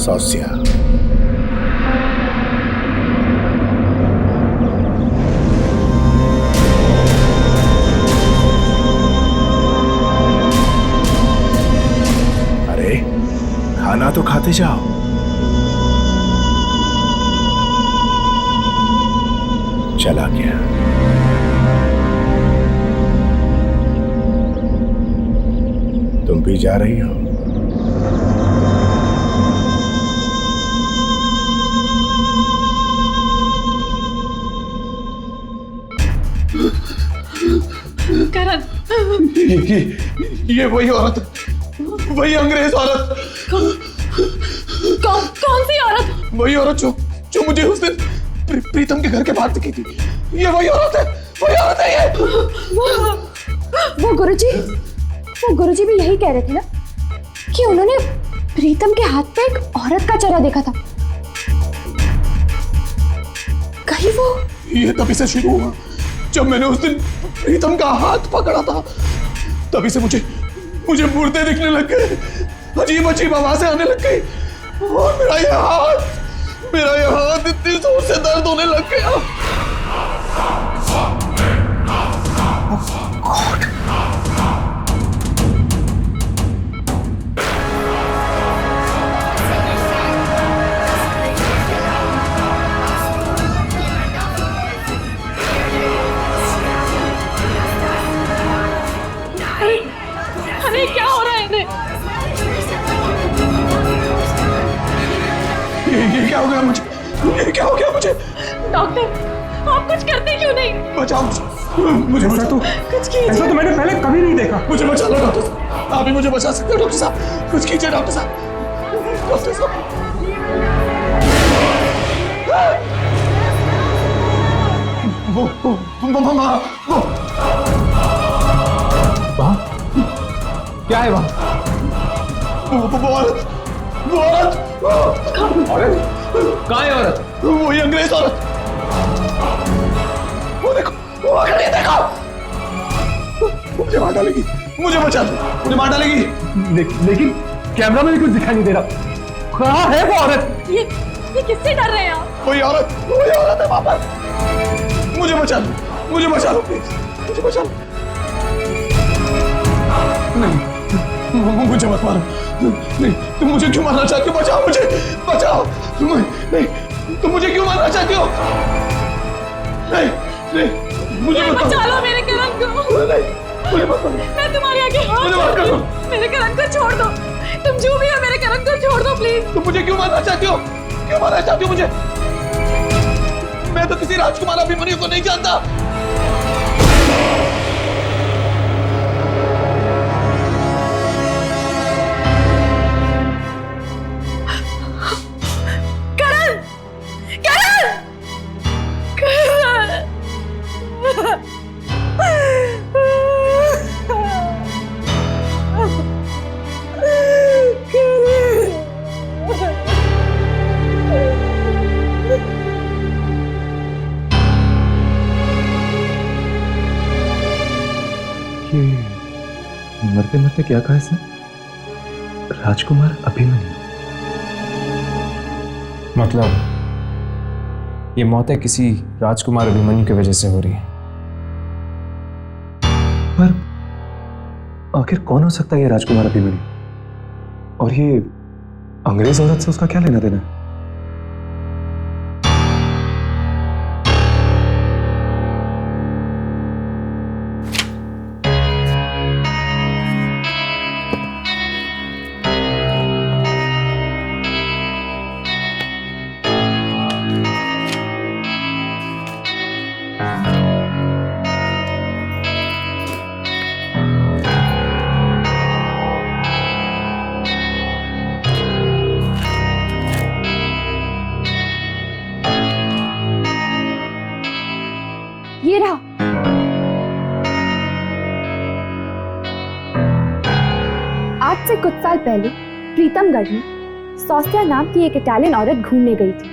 सौस्या। अरे खाना तो खाते जाओ। चला गया। तुम भी जा रही हो? करण, ये वही औरत, वही अंग्रेज औरत। कौन सी औरत? वही औरत जो मुझे उस दिन प्रीतम के घर के बाहर दिखी थी। ये वही औरत है, वही औरत है ये। वो गुरुजी भी यही कह रहे थे ना कि उन्होंने प्रीतम के हाथ पे एक औरत का चेहरा देखा था। कहीं वो ये तभी से शुरू हुआ जब मैंने उस दिन प्रीतम का हाथ पकड़ा था। तभी से मुझे मुर्दे दिखने लग गए, अजीब अजीब आवाजें आने लग गई और मेरा ये हाथ इतनी जोर से दर्द होने लग गया। अरे क्या हो रहा है इन्हें? ये क्या हो गया मुझे? ये क्या हो गया मुझे? डॉक्टर, आप कुछ करते क्यों नहीं? बचाओ मुझे ऐसा तो कुछ कीजिए। ऐसा तो मैंने पहले कभी नहीं देखा। मुझे बचा लो डॉक्टर साहब, आप ही मुझे बचा सकते हो डॉक्टर साहब। कुछ कीजिए डॉक्टर साहब, डॉक्टर साहब। वहाँ क्या है? वहाँ वो औरत कहाँ है औरत? वही अंग्रेज औरत। वो देखो, वो खड़ी है, देखो। मुझे मार डालेगी, मुझे बचा दो, मुझे मार डालेगी। लेकिन कैमरा में भी कुछ दिखाई नहीं दे रहा। कहाँ है वो औरत? ये किससे डर रहे हैं आप? वही औरत है वहां पर। मुझे बचा लो प्लीज, मुझे बचा लो। नहीं, मुझे मत मारो। नहीं, तुम मुझे क्यों मारना चाहती हो? बचाओ मुझे, बचाओ। नहीं, तुम मुझे क्यों मारना चाहती हो? नहीं, मुझे मत बचा लो मेरे करण को। नहीं, मुझे मत मारो। मैं तुम्हारे आगे हाथ मुझे मार जोड़ती हूँ। मेरे करण को छोड़ दो। तुम जो भी हो मेरे करण को छोड़ दो प्लीज। तुम मुझे क्यों मारना चाहती हो? क्यों मारना चाहती हो मुझे? मैं तो किसी राजकुमार अभिमन्यु को नहीं जानता। मरते मरते क्या कहा इसने? राजकुमार अभिमन्यु। मतलब ये मौतें किसी राजकुमार अभिमन्यु की वजह से हो रही है। पर आखिर कौन हो सकता है ये राजकुमार अभिमन्यु? और ये अंग्रेज औरत से उसका क्या लेना देना है? आज से कुछ साल पहले प्रीतमगढ़ में सौस्या नाम की एक इटालियन औरत घूमने गई थी।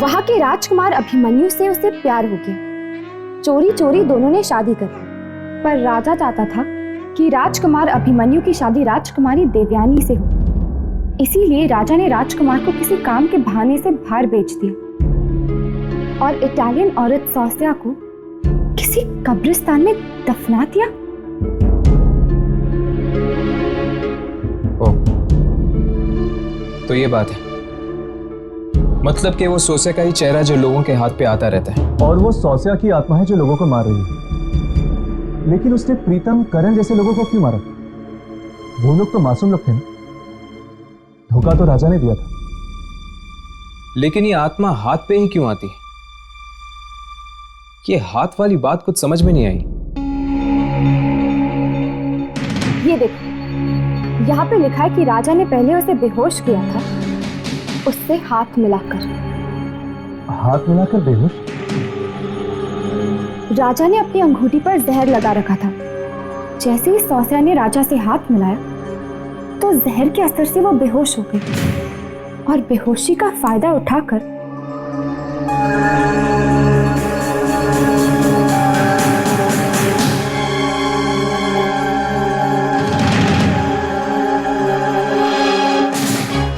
वहां के राजकुमार अभिमन्यु से उसे प्यार हो गया। चोरी चोरी दोनों ने शादी कर ली, पर राजा चाहता था कि राजकुमार अभिमन्यु की शादी राजकुमारी देवयानी से हो। इसीलिए राजा ने राजकुमार को किसी काम के बहाने से बाहर भेज दिया और इटालियन औरत सौस्या को किसी कब्रिस्तान में दफना दिया। ओ, तो ये बात है, मतलब कि वो सौस्या का ही चेहरा जो लोगों के हाथ पे आता रहता है। और वो सौस्या की आत्मा है जो लोगों को मार रही है। लेकिन उसने प्रीतम, करण जैसे लोगों को क्यों मारा? वो लोग तो मासूम लोग थे ना। धोखा तो राजा ने दिया था। लेकिन ये आत्मा हाथ पे ही क्यों आती है? ये हाथ वाली बात कुछ समझ में नहीं आई। ये देखो, यहाँ पे लिखा है कि राजा ने पहले उसे बेहोश किया था, उससे हाथ मिलाकर। हाथ मिलाकर बेहोश? राजा ने अपनी अंगूठी पर जहर लगा रखा था। जैसे ही सौस्या ने राजा से हाथ मिलाया तो जहर के असर से वो बेहोश हो गई और बेहोशी का फायदा उठाकर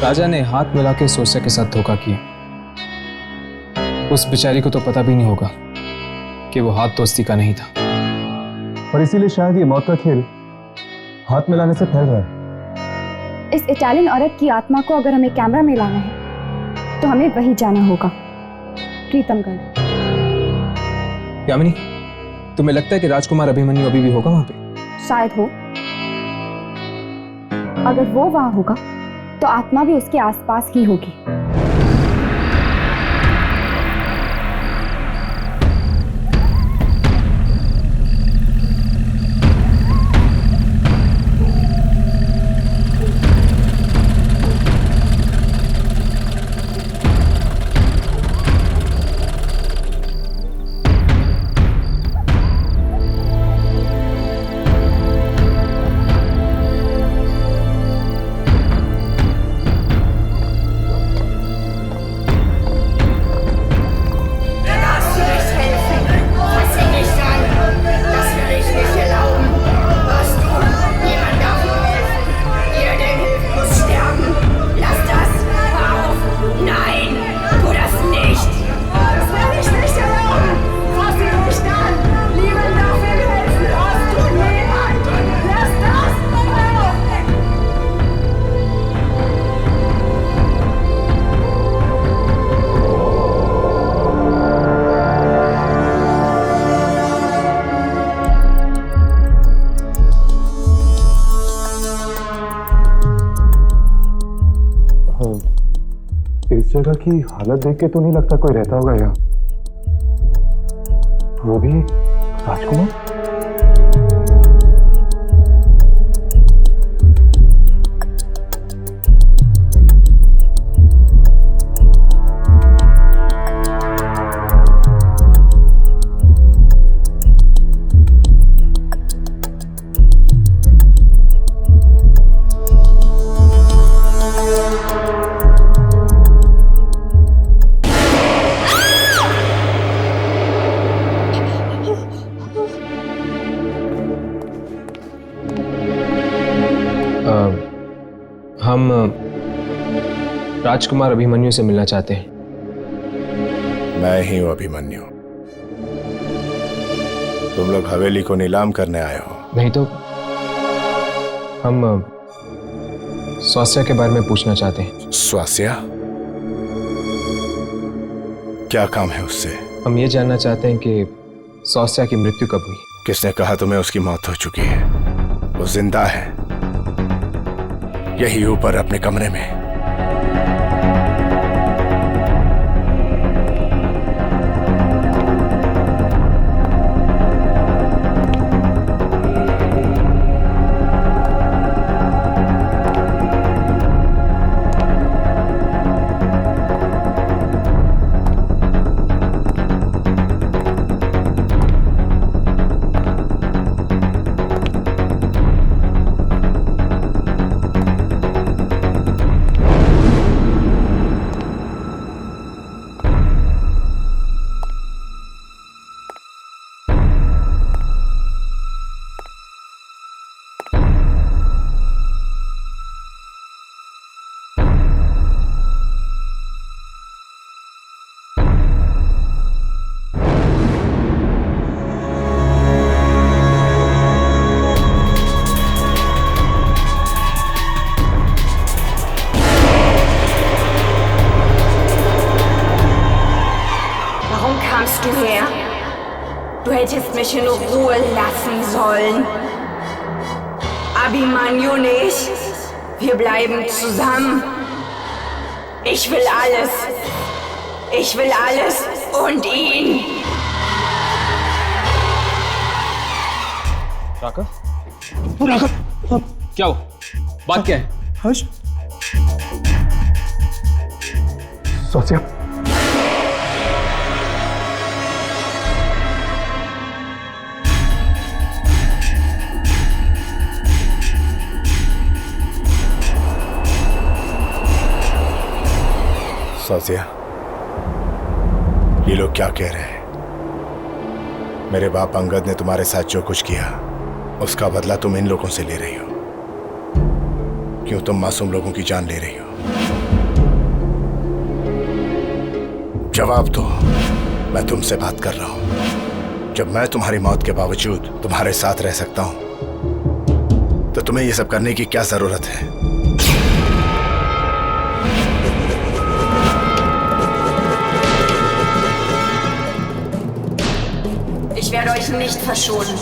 राजा ने हाथ मिला के सौस्या के साथ धोखा किया। उस बेचारी को तो पता भी नहीं होगा कि वो हाथ दोस्ती का नहीं था। और इसीलिए शायद ये मौत का खेल हाथ मिलाने से फैल रहा है। इस इटालियन औरत की आत्मा को अगर हमें कैमरा में लाना है तो हमें वही जाना होगा, प्रीतमगढ़। यामिनी, तुम्हें लगता है कि राजकुमार अभिमन्यु अभी भी होगा वहां पे? शायद हो। अगर वो वहां होगा तो आत्मा भी उसके आसपास ही होगी। इस जगह की हालत देख के तो नहीं लगता कोई रहता होगा यहाँ। वो भी राजकुमार। हम राजकुमार अभिमन्यु से मिलना चाहते हैं। मैं ही हूं अभिमन्यु। तुम लोग हवेली को नीलाम करने आए हो? नहीं तो हम स्वास्या के बारे में पूछना चाहते हैं। स्वास्या? क्या काम है उससे? हम ये जानना चाहते हैं कि स्वास्या की मृत्यु कब हुई। किसने कहा तुम्हें उसकी मौत हो चुकी है? वो जिंदा है, यही ऊपर अपने कमरे में। mich in Ruhe lassen sollen. Abimanyu nicht. Wir bleiben zusammen. Ich will alles. Ich will alles und ihn. Raghav? Raghav, क्या हुआ? बात क्या है? हर्ष, सोचिए सोचिया, ये लोग क्या कह रहे हैं? मेरे बाप अंगद ने तुम्हारे साथ जो कुछ किया उसका बदला तुम इन लोगों से ले रही हो। क्यों तुम मासूम लोगों की जान ले रही हो? जवाब दो। मैं तुमसे बात कर रहा हूं। जब मैं तुम्हारी मौत के बावजूद तुम्हारे साथ रह सकता हूं तो तुम्हें यह सब करने की क्या जरूरत है? Ich werde euch nicht verschonen.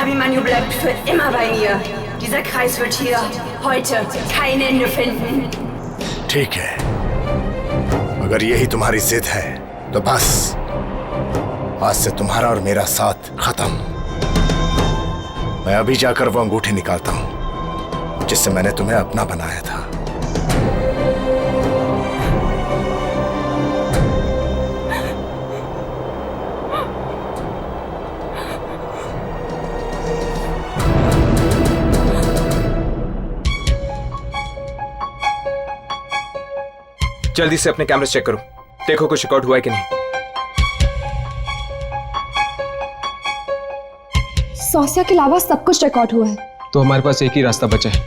Abimanyu bleibt für immer bei mir. Dieser Kreis wird hier heute kein Ende finden. ठीक है, अगर यही तुम्हारी जिद है तो बस आज से तुम्हारा और मेरा साथ खत्म। मैं अभी जाकर वो अंगूठी निकालता हूं जिससे मैंने तुम्हें अपना बनाया था। जल्दी से अपने कैमरे चेक करो, देखो कुछ रिकॉर्ड हुआ है कि नहीं। सौसिया के अलावा सब कुछ रिकॉर्ड हुआ है। तो हमारे पास एक ही रास्ता बचा है,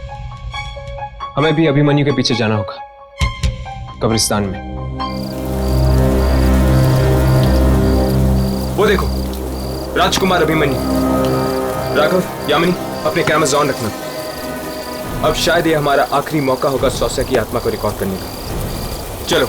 हमें भी अभिमन्यु के पीछे जाना होगा, कब्रिस्तान में। वो देखो, राजकुमार अभिमन्यु। राघव, यामिनी, अपने कैमरास ऑन रखना। अब शायद ये हमारा आखिरी मौका होगा सौसिया की आत्मा को रिकॉर्ड करने का। चलो।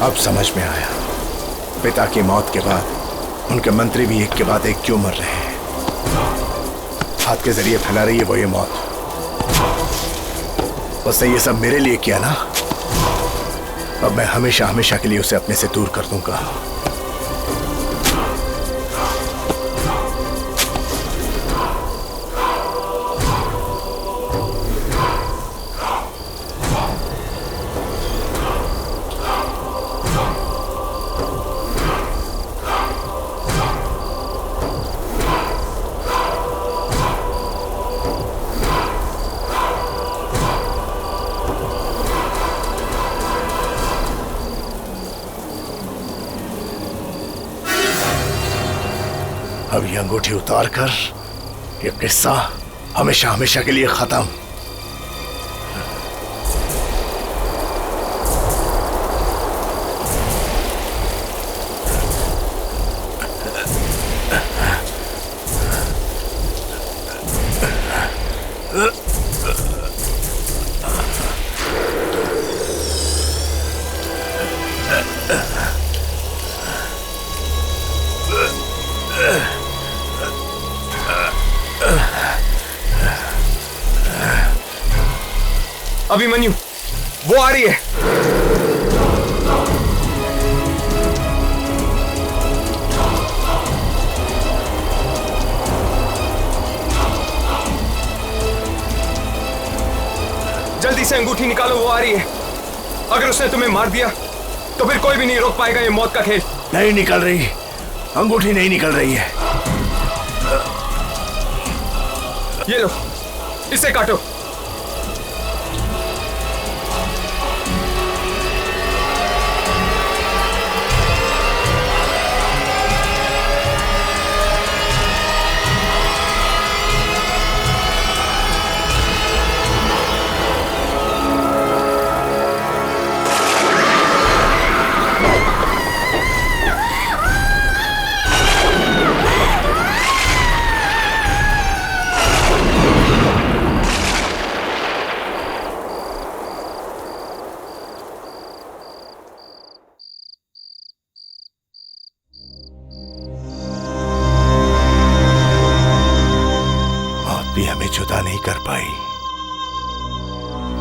अब समझ में आया, पिता की मौत के बाद उनके मंत्री भी एक के बाद एक क्यों मर रहे हैं। हाथ के जरिए फैला रही है वो ये मौत। उसने ये सब मेरे लिए किया ना, अब मैं हमेशा हमेशा के लिए उसे अपने से दूर कर दूंगा। अब ये अंगूठी उतार कर ये किस्सा हमेशा हमेशा के लिए खत्म। अभिमन्यु, वो आ रही है। जल्दी से अंगूठी निकालो, वो आ रही है। अगर उसने तुम्हें मार दिया तो फिर कोई भी नहीं रोक पाएगा ये मौत का खेल। नहीं निकल रही, अंगूठी नहीं निकल रही है। ये लो, इसे काटो।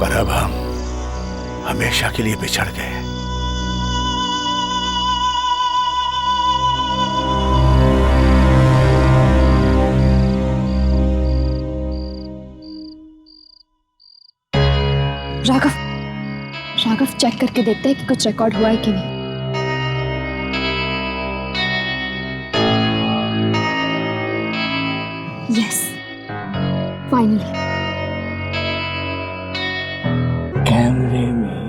पर अब हम हमेशा के लिए बिछड़ गए। राघव चेक करके देखते हैं कि कुछ रिकॉर्ड हुआ है कि नहीं। Yes, finally. कैमरे में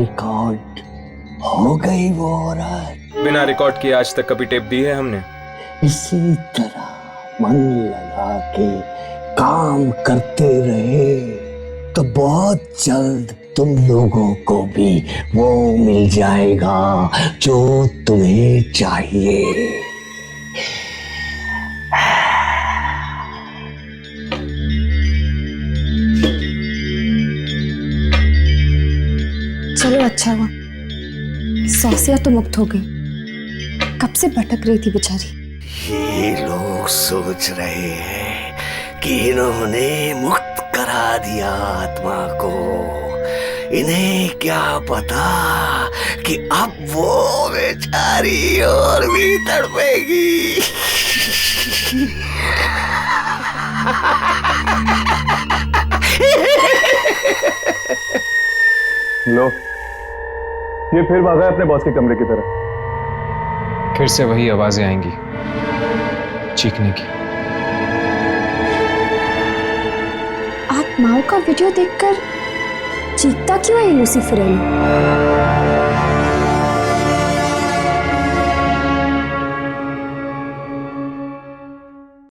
रिकॉर्ड हो गई वो औरत। बिना रिकॉर्ड किए आज तक कभी टेप दी है हमने? इसी तरह मन लगा के काम करते रहे तो बहुत जल्द तुम लोगों को भी वो मिल जाएगा जो तुम्हें चाहिए। चलो अच्छा हुआ, सौसिया तो मुक्त हो गई, कब से भटक रही थी बेचारी। ये लोग सोच रहे हैं कि इन्होंने मुक्त करा दिया आत्मा को। इन्हें क्या पता कि अब वो बेचारी और भी तड़पेगी। लो, ये फिर भागा है अपने बॉस के कमरे की तरफ। फिर से वही आवाजें आएंगी चीखने की। आप माओ का वीडियो देखकर चीखता क्यों है लूसीफर अली?